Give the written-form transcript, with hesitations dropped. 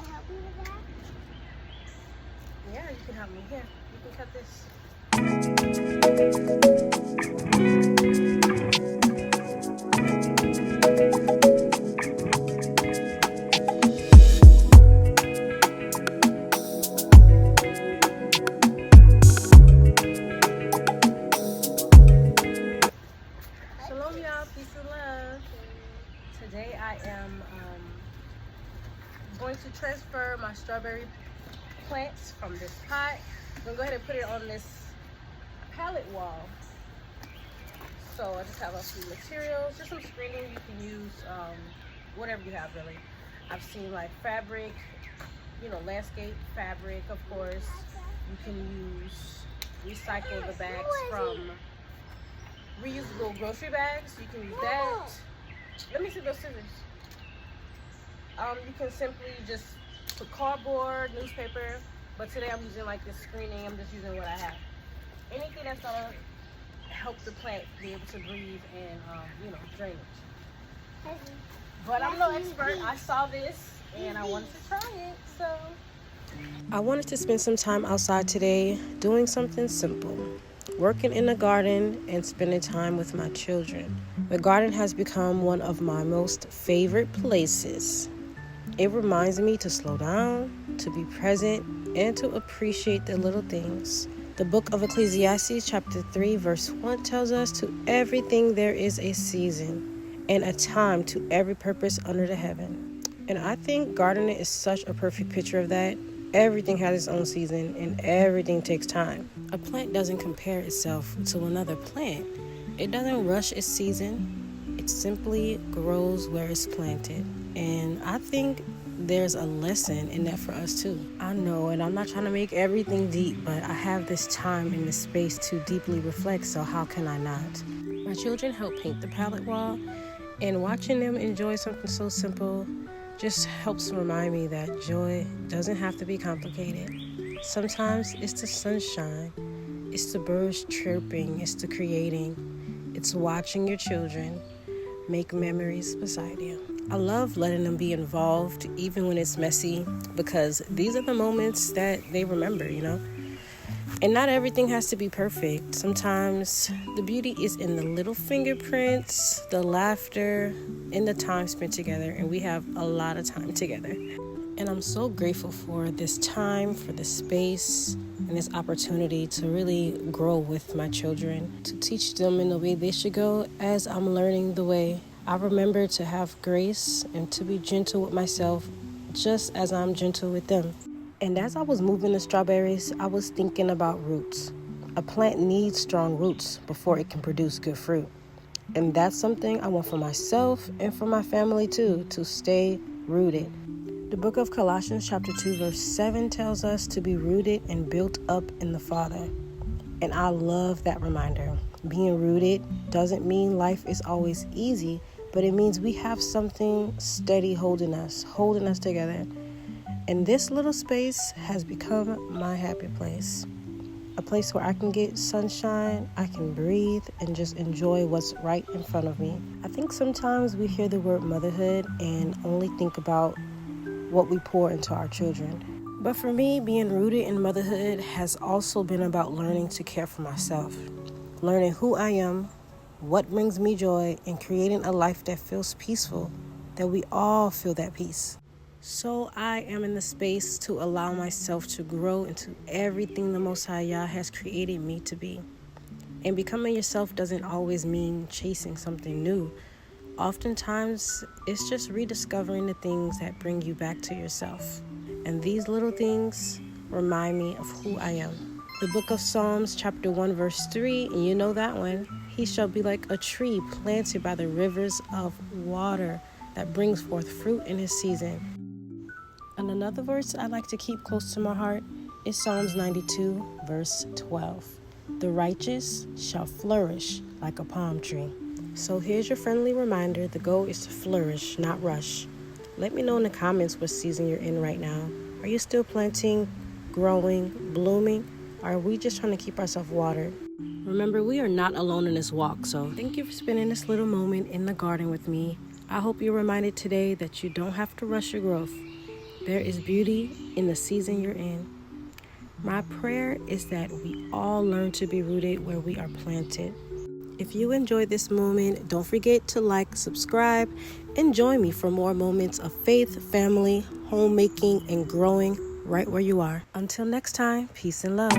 help you with that? Yeah, you can help me. Here, you can cut this. Shalom, y'all. Peace and love. Today I am going to transfer my strawberry plants from this pot. I'm gonna go ahead and put it on this pallet wall. So I just have a few materials, just some screening. You can use whatever you have, really. I've seen like fabric, landscape fabric, of course. You can recycle the bags from reusable grocery bags. You can use that. Let me see those scissors. You can simply just put cardboard, newspaper, but today I'm using like this screening. I'm just using what I have. Anything that's gonna help the plant be able to breathe and drainage. But I'm no expert. I saw this and I wanted to try it, so. I wanted to spend some time outside today doing something simple. Working in the garden and spending time with my children. The garden has become one of my most favorite places. It reminds me to slow down, to be present, and to appreciate the little things. The book of Ecclesiastes chapter 3 verse 1 tells us, to everything there is a season and a time to every purpose under the heaven. And I think gardening is such a perfect picture of that. Everything has its own season and everything takes time. A plant doesn't compare itself to another plant. It doesn't rush its season. It simply grows where it's planted. And I think there's a lesson in that for us too. I know, and I'm not trying to make everything deep, but I have this time and this space to deeply reflect, so how can I not? My children help paint the palette wall, and watching them enjoy something so simple just helps remind me that joy doesn't have to be complicated. Sometimes it's the sunshine, it's the birds chirping, it's the creating, it's watching your children make memories beside you. I love letting them be involved even when it's messy, because these are the moments that they remember, And not everything has to be perfect. Sometimes the beauty is in the little fingerprints, the laughter, and the time spent together. And we have a lot of time together. And I'm so grateful for this time, for this space, and this opportunity to really grow with my children, to teach them in the way they should go as I'm learning the way. I remember to have grace and to be gentle with myself, just as I'm gentle with them. And as I was moving the strawberries, I was thinking about roots. A plant needs strong roots before it can produce good fruit. And that's something I want for myself and for my family too, to stay rooted. The book of Colossians chapter 2 verse 7 tells us to be rooted and built up in the Father. And I love that reminder. Being rooted doesn't mean life is always easy, but it means we have something steady holding us together. And this little space has become my happy place. A place where I can get sunshine, I can breathe, and just enjoy what's right in front of me. I think sometimes we hear the word motherhood and only think about what we pour into our children. But for me, being rooted in motherhood has also been about learning to care for myself. Learning who I am, what brings me joy, and creating a life that feels peaceful, that we all feel that peace. So I am in the space to allow myself to grow into everything the Most High Yah has created me to be. And becoming yourself doesn't always mean chasing something new. Oftentimes, it's just rediscovering the things that bring you back to yourself. And these little things remind me of who I am. The book of Psalms, chapter 1, verse 3, and you know that one. He shall be like a tree planted by the rivers of water that brings forth fruit in his season. And another verse I like to keep close to my heart is Psalms 92, verse 12. The righteous shall flourish like a palm tree. So here's your friendly reminder. The goal is to flourish, not rush. Let me know in the comments what season you're in right now. Are you still planting, growing, blooming? Or are we just trying to keep ourselves watered? Remember, we are not alone in this walk, so thank you for spending this little moment in the garden with me. I hope you're reminded today that you don't have to rush your growth. There is beauty in the season you're in. My prayer is that we all learn to be rooted where we are planted. If you enjoyed this moment, don't forget to like, subscribe, and join me for more moments of faith, family, homemaking, and growing right where you are. Until next time, peace and love.